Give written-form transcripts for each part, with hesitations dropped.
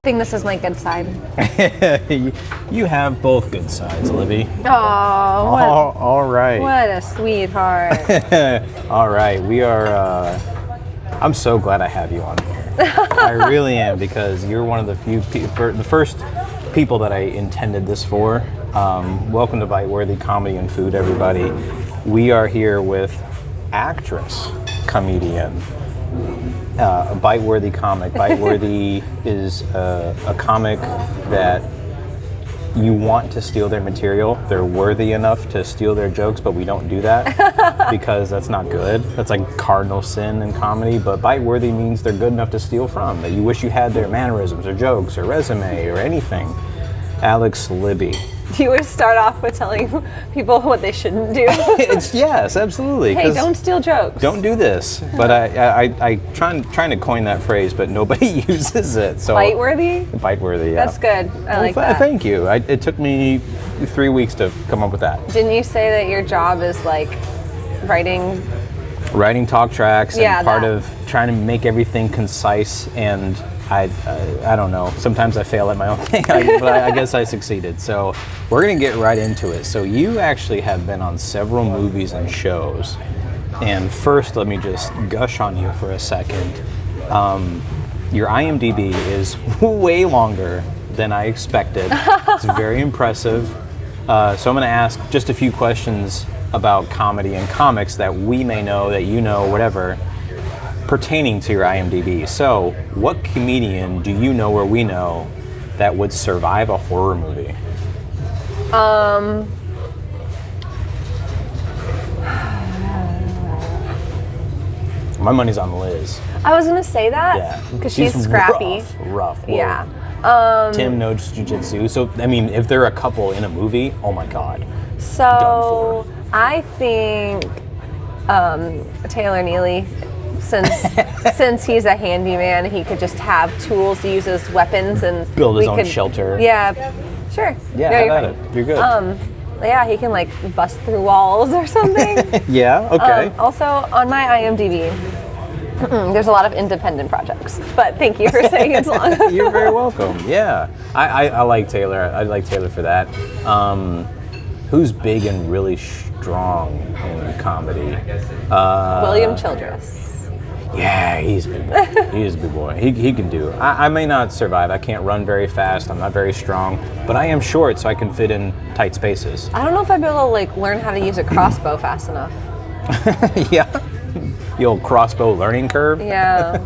think this is my good side. You have both good sides, Libby. Oh, All right. what a sweetheart. All right, we are. I'm so glad I have you on here. I really am, because you're one of the few the first people that I intended this for. Welcome to Bite-Worthy Comedy and Food, everybody. We are here with actress, comedian, a Bite-Worthy comic. Bite-Worthy is a comic that you want to steal their material. They're worthy enough to steal their jokes, but we don't do that because that's not good. That's like cardinal sin in comedy. But Bite-Worthy means they're good enough to steal from, that you wish you had their mannerisms or jokes or resume or anything. Alyx, Libby. Do you want to start off with telling people what they shouldn't do? Yes, absolutely. Hey, don't steal jokes. Don't do this. But I trying to coin that phrase, but nobody uses it. So Bite-Worthy? Bite-Worthy, yeah. That's good. I like that. Thank you. It took me 3 weeks to come up with that. Didn't you say that your job is like writing talk tracks and Yeah, part that. of trying to make everything concise, and I don't know. Sometimes I fail at my own thing, but I guess I succeeded. So we're gonna get right into it. So you actually have been on several movies and shows. And first, let me just gush on you for a second. Your IMDb is way longer than I expected. It's very impressive. So I'm gonna ask just a few questions about comedy and comics that we may know, that you know, whatever, pertaining to your IMDb. So, what comedian do you know or we know that would survive a horror movie? My money's on Liz. I was gonna say that. Yeah. Because she's scrappy. Rough. Whoa. Yeah. Tim knows jiu-jitsu. So, I mean, if they're a couple in a movie, oh my God. So I think Taylor Neely, since he's a handyman, he could just have tools to use as weapons and Build his own shelter. Yeah, sure. Yeah, No, have you're at right. it. You're good. Yeah, he can like bust through walls or something. Yeah, okay. Also, on my IMDb, there's a lot of independent projects, but thank you for saying it's long. You're very welcome. Yeah, I like Taylor. I like Taylor for that. Who's big and really strong in comedy? William Childress. Yeah, he's a big boy. He is a big boy. He can do. I may not survive. I can't run very fast. I'm not very strong, but I am short, so I can fit in tight spaces. I don't know if I'd be able to like learn how to use a crossbow fast enough. Yeah, the old crossbow learning curve. Yeah.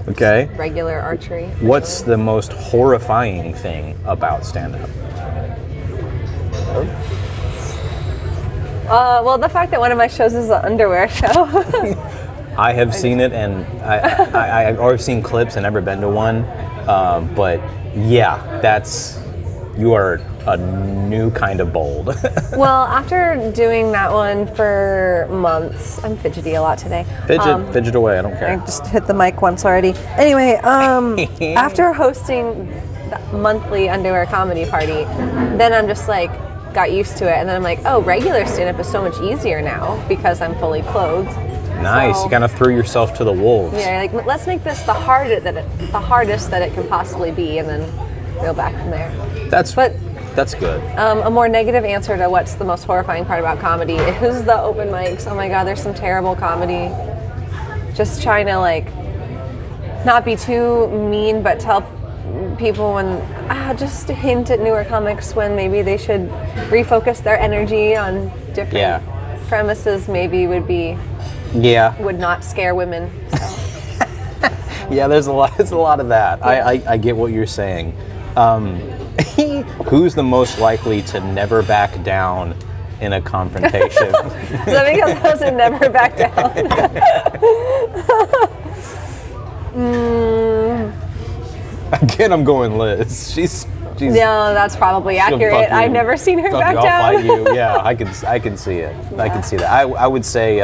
Okay. Regular archery. What's the most horrifying thing about stand-up? Well, the fact that one of my shows is an underwear show. I have seen it, and I've always seen clips and never been to one. But yeah, you are a new kind of bold. Well, after doing that one for months, I'm fidgety a lot today. Fidget away, I don't I care. just hit the mic once already. Anyway, after hosting the monthly underwear comedy party, then I'm just like, got used to it. And then I'm like, oh, regular stand-up is so much easier now because I'm fully clothed. Nice, So, you kind of threw yourself to the wolves. yeah, like let's make this the hardest that it can possibly be, and then go back from there. That's But good. a more negative answer to what's the most horrifying part about comedy is the open mics. Oh my God, there's some terrible comedy. Just trying to like not be too mean, but tell people when just to hint at newer comics when maybe they should refocus their energy on different premises. Maybe would not scare women. So. Yeah, there's a lot of that. Yeah. I get what you're saying. Who's the most likely to never back down in a confrontation? Is that because I was a never back down? Again, I'm going Liz. She's No, that's probably accurate. I've never seen her back down. I'll fight you. Yeah, I can see it. Yeah. I can see that. I would say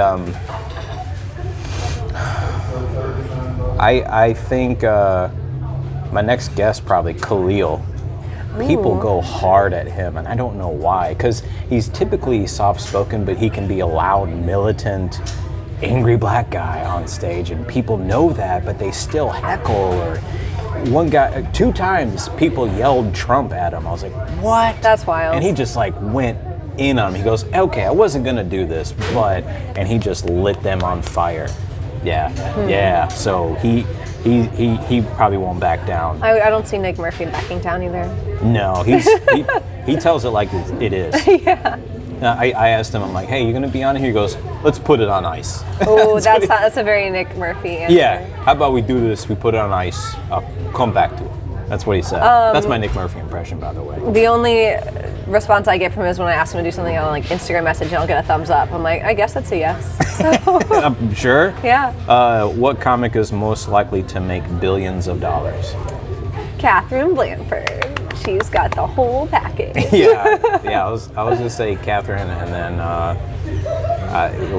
I think my next guest probably Khalil. People go hard at him, and I don't know why, because he's typically soft-spoken, but he can be a loud, militant, angry black guy on stage, and people know that, but they still heckle or one guy, 2 times, people yelled Trump at him. I was like, what? That's wild. And he just like went in on him. He goes, okay, I wasn't gonna do this, but, and he just lit them on fire. Yeah, yeah. So he probably won't back down. I don't see Nick Murphy backing down either. No, he tells it like it is. Yeah. I asked him, I'm like, hey, you gonna be on here? He goes, let's put it on ice. Oh, that's a very Nick Murphy answer. Yeah, how about we do this, we put it on ice, I'll come back to it. That's what he said. That's my Nick Murphy impression, by the way. The only response I get from him is when I ask him to do something on like Instagram message and I'll get a thumbs up. I'm like, I guess that's a yes. So, I'm sure? yeah. What comic is most likely to make billions of dollars? Catherine Blanford. She's got the whole package. Yeah, I was gonna say Catherine and then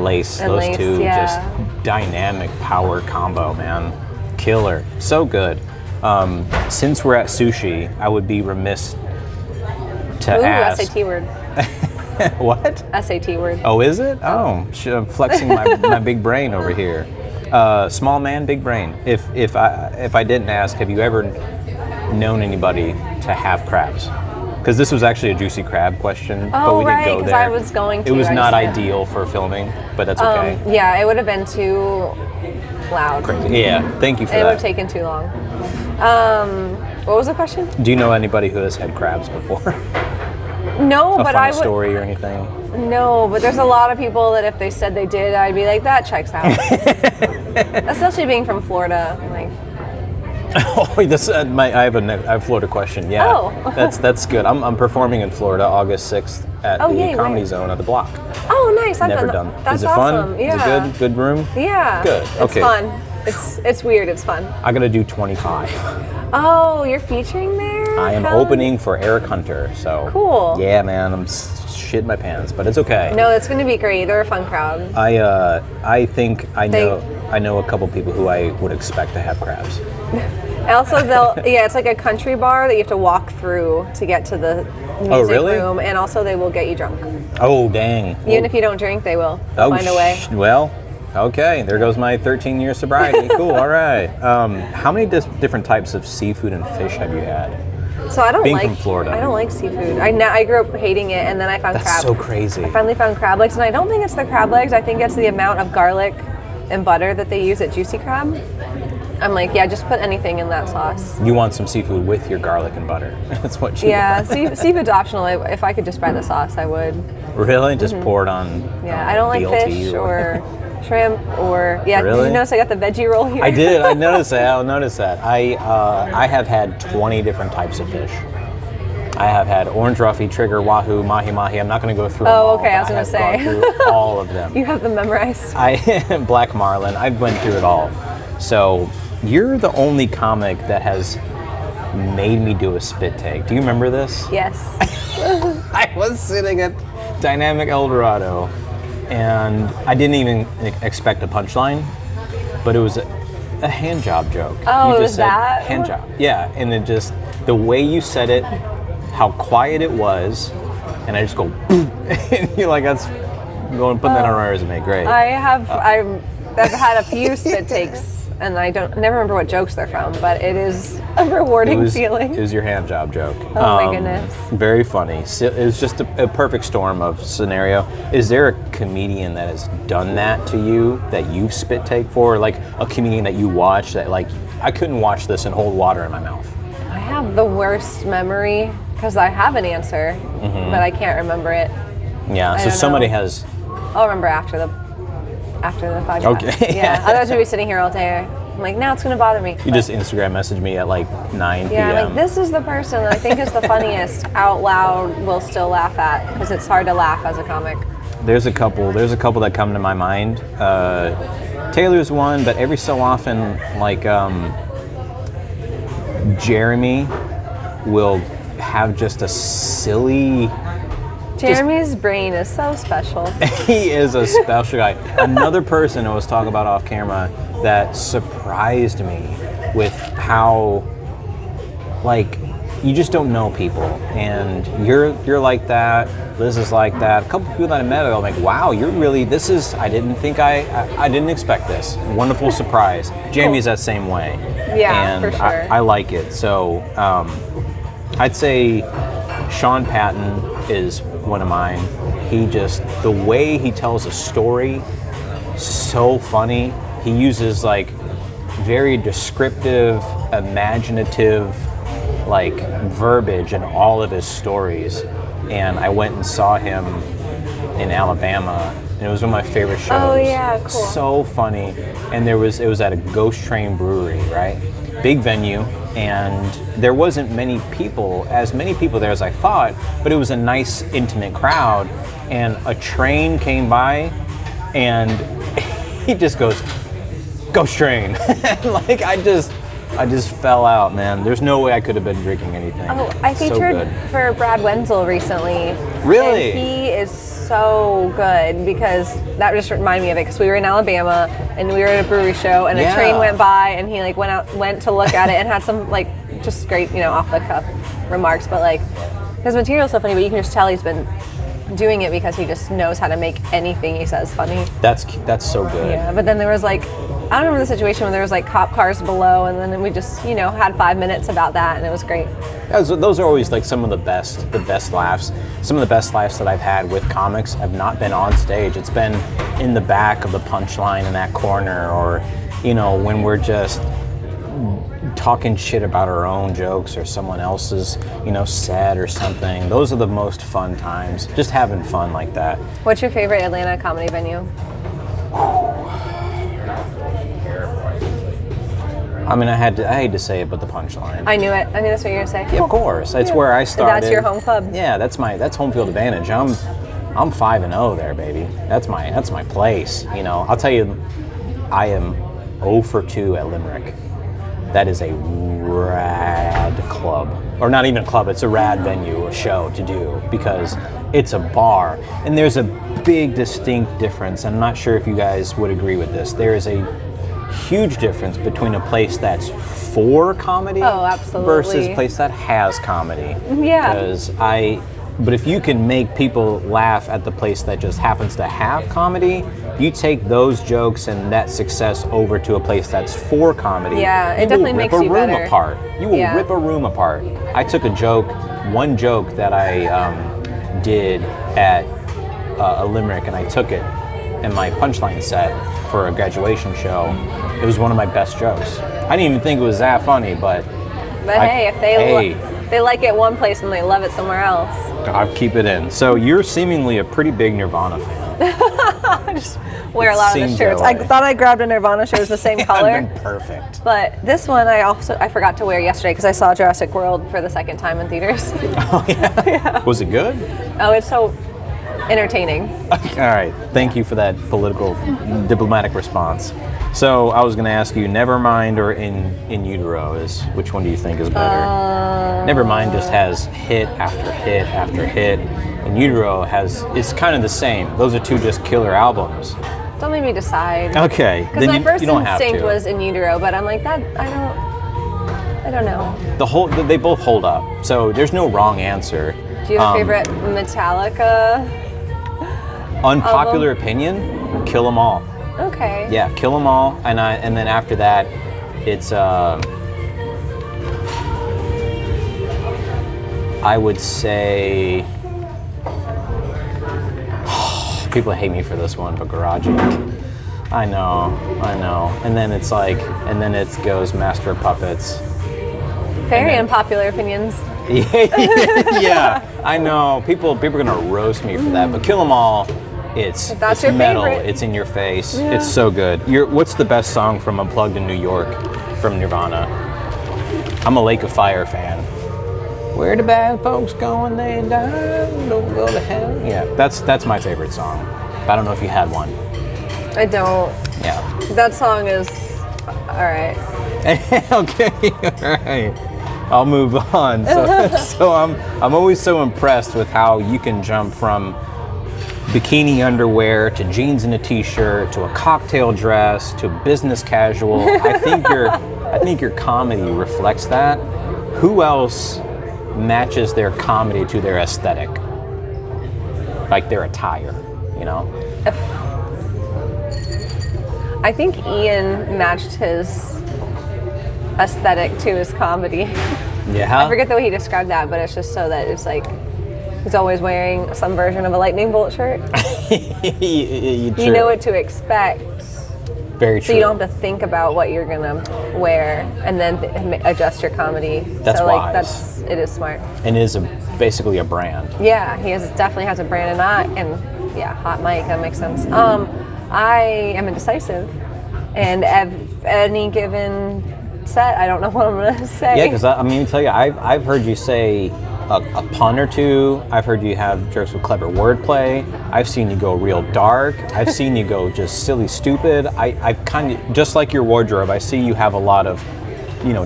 Lace. And those Lace, two, yeah. just dynamic power combo, man. Killer, so good. Since we're at sushi, I would be remiss to ask. SAT word. What? SAT word. Oh, is it? Oh, I'm flexing my big brain over here. Small man, big brain. If I didn't ask, have you ever known anybody to have crabs? Because this was actually a juicy crab question, but we didn't go there. I was going to. It was I not just- ideal for filming, but that's okay. Yeah, it would have been too loud. Crazy. Yeah, thank you for It would have that. taken too long. What was the question? Do you know anybody who has had crabs before? No, A but funny I would. story or anything? No, but there's a lot of people that if they said they did, I'd be like, that checks out. Especially being from Florida. I'm like, Oh, this I have a Florida question. Yeah, Oh. that's good. I'm performing in Florida August 6th at the yay, Comedy where? Zone at the Block. oh, nice. I've Never done done. that. That's Is it awesome. fun? Yeah. Is it good? Good room? Yeah. Good. It's Okay. fun. It's weird. It's fun. I gotta do 25. Oh, you're featuring there? I am How- opening for Eric Hunter, so Cool. Yeah, man, I'm shitting my pants, but it's okay. No, it's going to be great. They're a fun crowd. I think I know a couple people who I would expect to have crabs. Also, it's like a country bar that you have to walk through to get to the music really? room, and also they will get you drunk. Oh dang! Even if you don't drink, they will. They'll find a way. Well, okay, there goes my 13-year sobriety. Cool, all right. How many different types of seafood and fish have you had? So I don't Being like from Florida. I don't like seafood. I grew up hating it, and then I found That's crab. so crazy. I finally found crab legs, and I don't think it's the crab legs. I think it's the amount of garlic and butter that they use at Juicy Crab. I'm like, yeah, just put anything in that sauce. You want some seafood with your garlic and butter. That's what you Yeah, want. seafood's optional. If I could just buy the sauce, I would. Really? Just pour it on Yeah, I don't like BLT fish or shrimp or Did Really? you notice I got the veggie roll here? I did. I noticed that. I noticed that. I have had 20 different types of fish. I have had orange roughy, trigger, wahoo, mahi mahi. I'm not going to go through them all. Okay, I was but gonna say. have gone through all of them. You have them memorized. Black marlin. I went through it all. So you're the only comic that has made me do a spit take. Do you remember this? Yes. I was sitting at Dynamic Eldorado, and I didn't even expect a punchline, but it was a hand job joke. Oh, You it just was said that? hand job. Yeah, and it just the way you said it, how quiet it was, and I just go, and you're like, that's going putting that on our resume. Great. I've had a few spit takes, and I never remember what jokes they're from, but it is a rewarding feeling. It was your hand job joke. Oh my goodness. Very funny. So it was just a perfect storm of scenario. Is there a comedian that has done that to you that you've spit take for? Like a comedian that you watch that like, I couldn't watch this and hold water in my mouth. I have the worst memory because I have an answer, but I can't remember it. Yeah, so don't somebody know. has, I'll remember after the podcast. Okay. Yeah. Otherwise, we'd be sitting here all day. I'm like, now it's gonna bother me. you just Instagram message me at like 9 Yeah, p.m. I'm like, this is the person that I think is the funniest out loud will still laugh at because it's hard to laugh as a comic. There's a couple that come to my mind. Taylor's one, but every so often, like Jeremy will have just a silly. Jeremy's brain is so special. He is a special guy. Another person I was talking about off camera that surprised me with how, like, you just don't know people, and you're like that. Liz is like that. A couple people that I met, I'm like, wow, you're really. This is. I didn't think I didn't expect this. Wonderful surprise. Jamie's that same way. Yeah, and for sure. I like it. So I'd say Sean Patton is one of mine. He just, the way he tells a story, so funny. He uses like very descriptive, imaginative, like verbiage in all of his stories. And I went and saw him in Alabama, and it was one of my favorite shows. Oh yeah, cool. So funny. And it was at a Ghost Train Brewery, right? Big venue, and there wasn't as many people there as I thought, but it was a nice, intimate crowd. And a train came by, and he just goes, "Ghost Train!" Like I just fell out, man. There's no way I could have been drinking anything. Oh, I featured for Brad Wenzel recently. Really? And he is so good, because that just reminded me of it, because we were in Alabama and we were at a brewery show, and a train went by, and he like went to look at it and had some like just great, off the cuff remarks, but like his material's so funny, but you can just tell he's been doing it because he just knows how to make anything he says funny. That's so good. Yeah, but then there was like, I don't remember the situation when there was like cop cars below, and then we just, had 5 minutes about that, and it was great. Those are always like some of the best laughs. Some of the best laughs that I've had with comics have not been on stage. It's been in the back of the punchline in that corner, or, when we're just talking shit about our own jokes or someone else's, set or something. Those are the most fun times. Just having fun like that. What's your favorite Atlanta comedy venue? I mean, I hate to say it, but the punchline. I knew it. I knew that's what you were gonna say. Yeah, of course. It's where I started. That's your home club. Yeah, that's home field advantage. I'm 5-0 there, baby. That's my place. I'll tell you, I am 0 for 2 at Limerick. That is a rad club, or not even a club. It's a rad venue, a show to do, because it's a bar, and there's a big distinct difference. I'm not sure if you guys would agree with this. There is a huge difference between a place that's for comedy versus a place that has comedy. Yeah. But if you can make people laugh at the place that just happens to have comedy, you take those jokes and that success over to a place that's for comedy. Yeah, it definitely makes you better. You will rip a room apart. I took one joke that I did at a Limerick, and I took it in my punchline set for a graduation show. It was one of my best jokes. I didn't even think it was that funny, but if they like it one place and they love it somewhere else, I'll keep it in. So you're seemingly a pretty big Nirvana fan. I just wear a lot of the shirts. I thought I grabbed a Nirvana shirt, it was the same color. Perfect. But this one I forgot to wear yesterday because I saw Jurassic World for the second time in theaters. Oh yeah? Was it good? Oh, it's so entertaining. All right. Thank you for that political, diplomatic response. So I was going to ask you, Nevermind or in Utero, which one do you think is better? Nevermind just has hit after hit after hit. In Utero it's kind of the same. Those are two just killer albums. Don't make me decide. Okay. Because my first instinct was In Utero, but I'm like, I don't know. They both hold up. So there's no wrong answer. Do you have a favorite Metallica? Unpopular opinion, Kill 'Em All. Okay. Yeah, Kill 'Em All, and then after that, it's I would say people hate me for this one, but Garage Inc. I know. And then it goes Master of Puppets. Very unpopular opinions. Yeah, I know. People are gonna roast me for that, but Kill 'Em All. It's your metal. favorite. It's in your face. Yeah. It's so good. What's the best song from Unplugged in New York from Nirvana? I'm a Lake of Fire fan. Where the bad folks go when they die, don't go to hell. Yeah, that's my favorite song. I don't know if you had one. I don't. Yeah. That song is all right. Okay, all right. I'll move on. So I'm always so impressed with how you can jump from bikini underwear to jeans and a t-shirt to a cocktail dress to business casual. I think your comedy reflects that. Who else matches their comedy to their aesthetic, like their attire, you know? I think Ian matched his aesthetic to his comedy. Yeah. I forget the way he described that, but it's just so that it's like he's always wearing some version of a lightning bolt shirt. You know what to expect. Very true. So you don't have to think about what you're gonna wear and then adjust your comedy. That's so like wise. it is smart. And it is basically a brand. Yeah, definitely has a brand and yeah, hot mic, that makes sense. I am indecisive, and at any given set, I don't know what I'm gonna say. Yeah, because I mean, tell you, I've heard you say a pun or two. I've heard you have jokes with clever wordplay. I've seen you go real dark. I've seen you go just silly stupid. I kind of, just like your wardrobe, I see you have a lot of,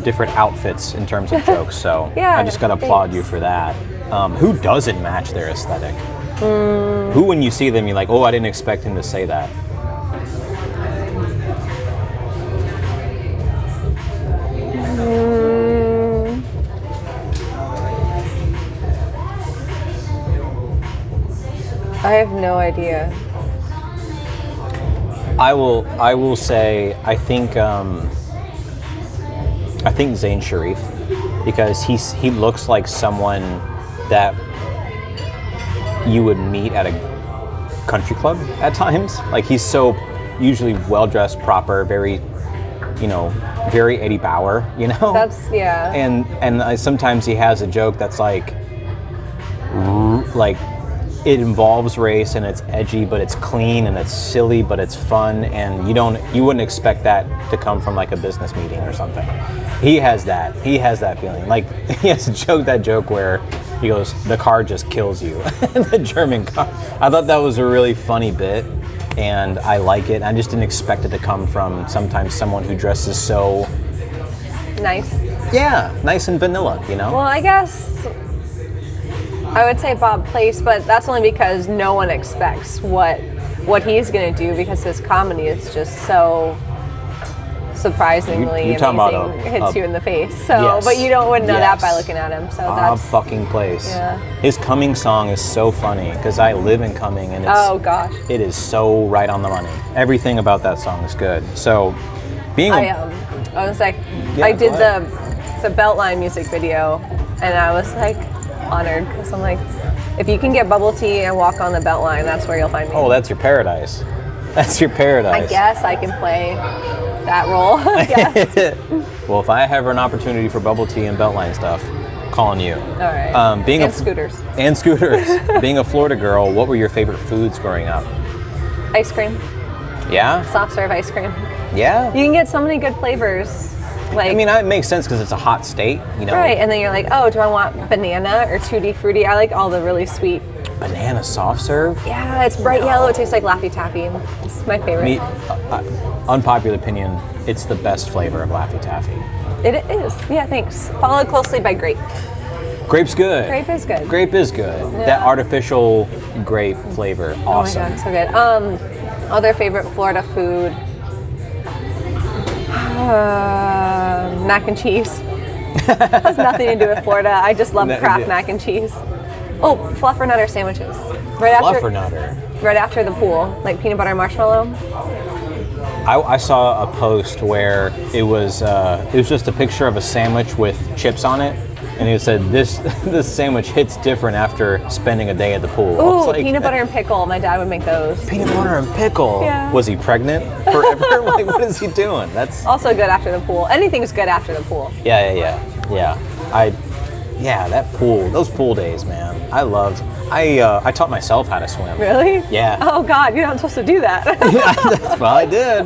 different outfits in terms of jokes. So yeah, I just got to applaud you for that. Who doesn't match their aesthetic? Who, when you see them, you're like, oh, I didn't expect him to say that. I have no idea. I will say I think Zayn Sharif, because he looks like someone that you would meet at a country club at times. Like, he's so usually well dressed, proper, very very Eddie Bauer, That's, yeah. And sometimes he has a joke that's like it involves race and it's edgy, but it's clean, and it's silly, but it's fun, and you wouldn't expect that to come from like a business meeting or something. He has that feeling. Like, he has that joke where he goes, "The car just kills you." The German car. I thought that was a really funny bit, and I like it. I just didn't expect it to come from sometimes someone who dresses so nice. Yeah, nice and vanilla, Well, I guess I would say Bob Place, but that's only because no one expects what he's going to do, because his comedy is just so surprisingly you're talking amazing. About hits you in the face. So, yes, but you wouldn't know that by looking at him. So Bob that's fucking Place. Yeah. His Cumming song is so funny because I live in Cumming, and it is so right on the money. Everything about that song is good. So, I was like, I did the Beltline music video, and I was like honored, because I'm like, if you can get bubble tea and walk on the Beltline, that's where you'll find me. Oh, that's your paradise. That's your paradise. I guess I can play that role. Yes. Well, if I have an opportunity for bubble tea and Beltline stuff, I'm calling you. All right. Scooters. And scooters. Being a Florida girl, what were your favorite foods growing up? Ice cream. Yeah? Soft serve ice cream. Yeah? You can get so many good flavors. Like, I mean, it makes sense because it's a hot state, Right, and then you're like, oh, do I want banana or tutti frutti? I like all the really sweet. Banana soft serve? Yeah, it's bright yellow. It tastes like Laffy Taffy. It's my favorite. Unpopular opinion, it's the best flavor of Laffy Taffy. It is. Yeah, thanks. Followed closely by grape. Grape's good. Grape is good. Grape is good. Yeah. That artificial grape flavor, awesome. Oh my God, so good. Other favorite Florida food. Mac and cheese. Has nothing to do with Florida. I just love Kraft mac and cheese. Oh, fluffernutter sandwiches. Right after the pool, like peanut butter and marshmallow. I saw a post where it was just a picture of a sandwich with chips on it, and it said this sandwich hits different after spending a day at the pool. Ooh, like, peanut butter and pickle. My dad would make those. Peanut butter and pickle. Yeah. Was he pregnant forever? Like, what is he doing? That's also good after the pool. Anything's good after the pool. Yeah. That pool. Those pool days, man. I taught myself how to swim. Really? Yeah. Oh God, you're not supposed to do that. Well, I did,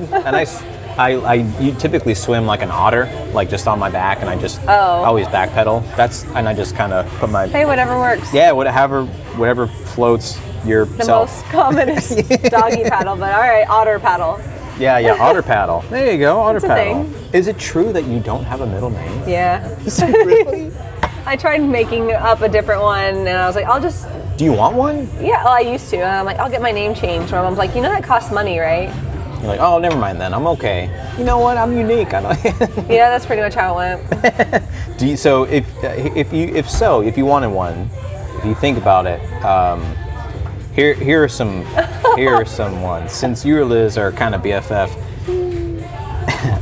and you typically swim like an otter, like just on my back, and I just always backpedal. And I just kind of put my whatever works. Yeah, whatever floats yourself. The most common is doggy paddle, but all right, otter paddle. Yeah, otter paddle. There you go, otter That's paddle. A thing. Is it true that you don't have a middle name? Yeah. Really? I tried making up a different one, and I was like, I'll just. Do you want one? Yeah, well, I used to. And I'm like, I'll get my name changed. My mom's like, that costs money, right? You're like, oh, never mind then. I'm okay. You know what? I'm unique. I don't. Yeah, that's pretty much how it went. So if you wanted one, if you think about it, here are some ones. Since you and Liz are kind of BFF,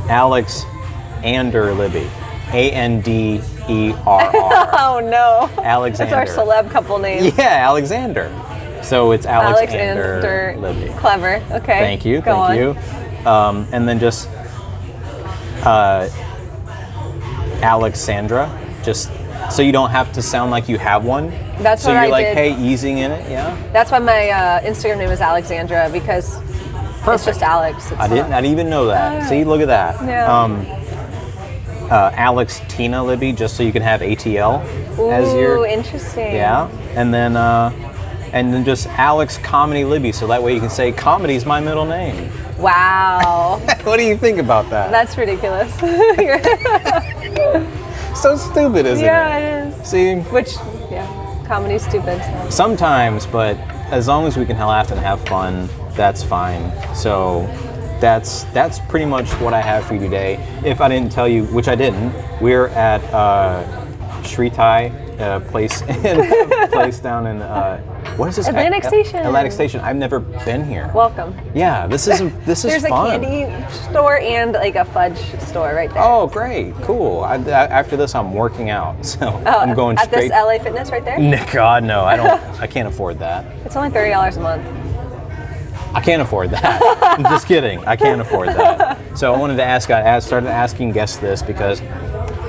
Alyx or Libby, Anderr. Oh no. Alexander. That's our celeb couple name. Yeah, Alexander. So it's Alyx and Libby. Clever. Okay. Thank you. Go Thank on. you. And then just Alexandra, just so you don't have to sound like you have one. That's so what you're I like, did. hey, easing in it, yeah. That's why my Instagram name is Alexandra, because it's just Alex. I didn't even know that. Oh. See, look at that. Yeah. Alex Tina Libby, just so you can have ATL as your. Ooh, interesting. Yeah, and then just Alyx Comedy Libby, so that way you can say comedy's my middle name. Wow. What do you think about that? That's ridiculous. So stupid, isn't it? Yeah, it is. See? Comedy's stupid. So. Sometimes, but as long as we can laugh and have fun, that's fine. So that's pretty much what I have for you today. If I didn't tell you, which I didn't, we're at Shritai, place down in what is this? Atlantic Station. Atlantic Station. I've never been here. Welcome. Yeah, this is There's fun. a candy store and like a fudge store right there. Oh, great, cool. After this, I'm working out, so I'm going at straight. this LA Fitness right there? God, no, I don't. I can't afford that. It's only $30 a month. I can't afford that. I'm just kidding. I can't afford that. So I wanted to ask. I started asking guests this because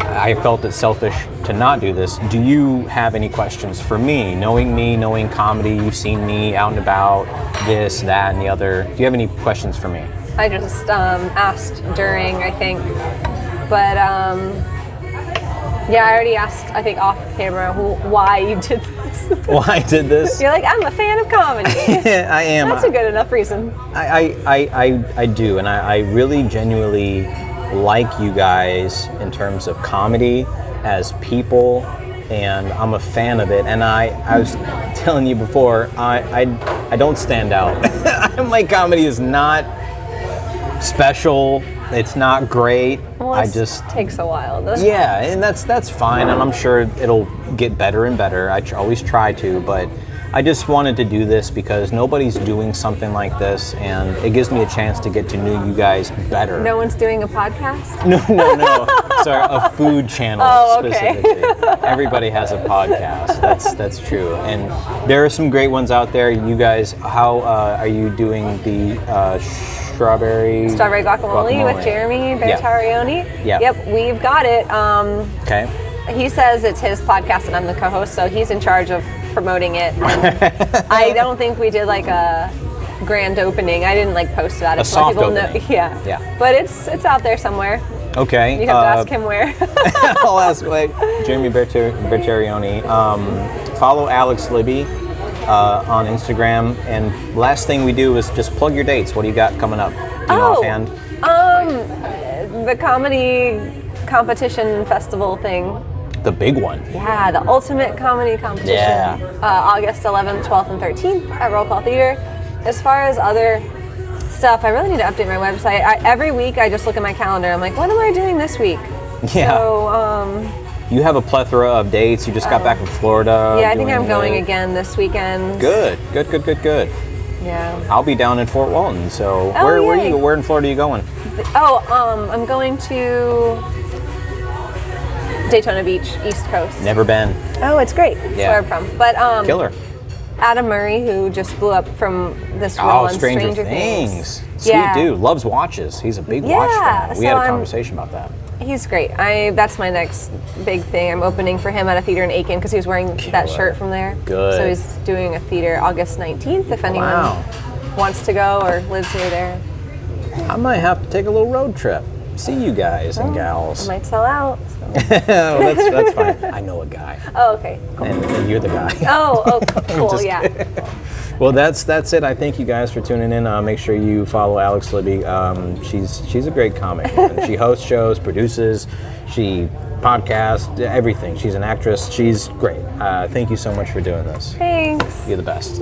I felt it selfish to not do this. Do you have any questions for me? Knowing comedy, you've seen me out and about, this, that, and the other. Do you have any questions for me? I just asked during, I think, but yeah, I already asked, I think, off camera why you did this. Why I did this? You're like, I'm a fan of comedy. I am. That's a good enough reason. I do, and I really genuinely like you guys in terms of comedy as people, and I'm a fan of it. And I was telling you before, I don't stand out. My comedy is not special. It's not great. Well, I just takes a while. Yeah, and that's fine, and I'm sure it'll get better and better. I always try to, but I just wanted to do this because nobody's doing something like this, and it gives me a chance to get to know you guys better. No one's doing a podcast? No. Sorry, a food channel specifically. Everybody has a podcast. That's true, and there are some great ones out there. You guys, how are you doing the strawberry guacamole with Jeremy Bertarioni? Yeah. Yep, we've got it. Okay. He says it's his podcast and I'm the co-host, so he's in charge of promoting it. I don't think we did like a grand opening. I didn't like post about it. A soft opening. Yeah. But it's out there somewhere. Okay. You have to ask him where. I'll ask Jeremy Bertarioni. Follow Alyx Libby on Instagram. And last thing we do is just plug your dates. What do you got coming up? Do you know offhand? The comedy competition festival thing. The big one. Yeah, the ultimate comedy competition. Yeah. August 11th, 12th, and 13th at Roll Call Theater. As far as other stuff, I really need to update my website. Every week I just look at my calendar. I'm like, what am I doing this week? Yeah. So, you have a plethora of dates. You just got back from Florida. Yeah, I think I'm going again this weekend. Good. Yeah. I'll be down in Fort Walton. So where in Florida are you going? I'm going to Daytona Beach, East Coast. Never been. Oh, it's great. That's where I'm from. But Killer. Adam Murray, who just blew up from this role on Stranger Things. Sweet dude. Loves watches. He's a big watch fan. We had a conversation about that. He's great. That's my next big thing. I'm opening for him at a theater in Aiken because he was wearing that shirt from there. Good. So he's doing a theater August 19th if anyone wants to go or lives near there. I might have to take a little road trip. See you guys and gals. I might sell out. So. Well, that's fine. I know a guy. Oh, okay. Cool. And you're the guy. Oh, cool. Yeah. Well, that's it. I thank you guys for tuning in. Make sure you follow Alyx Libby. She's a great comic. She hosts shows, produces, she podcasts, everything. She's an actress. She's great. Thank you so much for doing this. Thanks. You're the best.